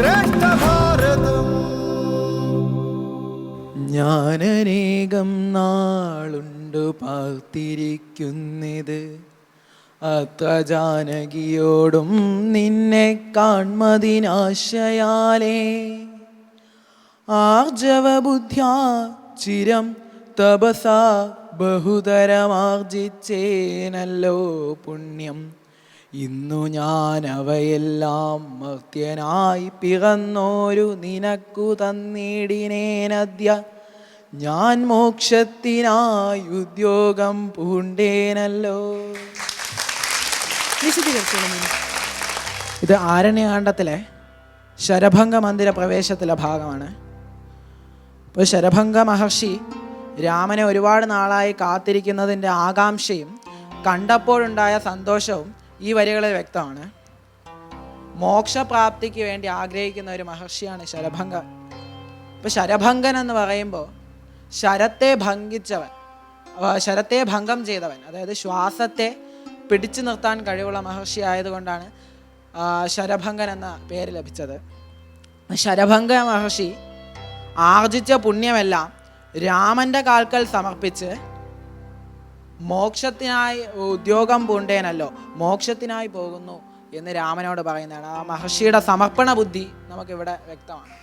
ശ്രേഷ്ഠ ഭാരതം. ഞാനനേകം നാളുണ്ടു പാർത്തിരിക്കുന്നിത് അത്ര ജാനകിയോടും നിന്നെ കാൺമതിനാശയാലേ. ആർജവബുദ്ധ്യാ ചിരം തപസാ ബഹുതരമാർജിച്ചേനല്ലോ പുണ്യം. ഇന്നു ഞാൻ അവയെല്ലാം മർത്യനായി പിറന്നോരു നിനക്കു തന്നിടിനേനദ്യ. ഞാൻ മോക്ഷത്തിനായി ഉദ്യോഗം പൂണ്ടേനല്ലോ. ഇത് ആരണ്യകാണ്ഡത്തിലെ ശരഭംഗ മന്ദിര പ്രവേശത്തിലെ ഭാഗമാണ്. ഇപ്പോൾ ശരഭംഗ മഹർഷി രാമനെ ഒരുപാട് നാളായി കാത്തിരിക്കുന്നതിൻ്റെ ആകാംക്ഷയും കണ്ടപ്പോഴുണ്ടായ സന്തോഷവും ഈ വരികളിൽ വ്യക്തമാണ്. മോക്ഷപ്രാപ്തിക്ക് വേണ്ടി ആഗ്രഹിക്കുന്ന ഒരു മഹർഷിയാണ് ശരഭംഗ. ഇപ്പോൾ ശരഭംഗൻ എന്ന് പറയുമ്പോൾ ശരത്തെ ഭംഗം ചെയ്തവൻ, അതായത് ശ്വാസത്തെ പിടിച്ചു നിർത്താൻ കഴിവുള്ള മഹർഷി ആയതുകൊണ്ടാണ് ശരഭംഗൻ എന്ന പേര് ലഭിച്ചത്. ശരഭംഗ മഹർഷി ആർജിച്ച പുണ്യമെല്ലാം രാമൻ്റെ കാൽക്കൽ സമർപ്പിച്ച് മോക്ഷത്തിനായി ഉദ്യോഗം പൂണ്ടേനല്ലോ, മോക്ഷത്തിനായി പോകുന്നു എന്ന് രാമനോട് പറയുന്നതാണ്. ആ മഹർഷിയുടെ സമർപ്പണ ബുദ്ധി നമുക്കിവിടെ വ്യക്തമാണ്.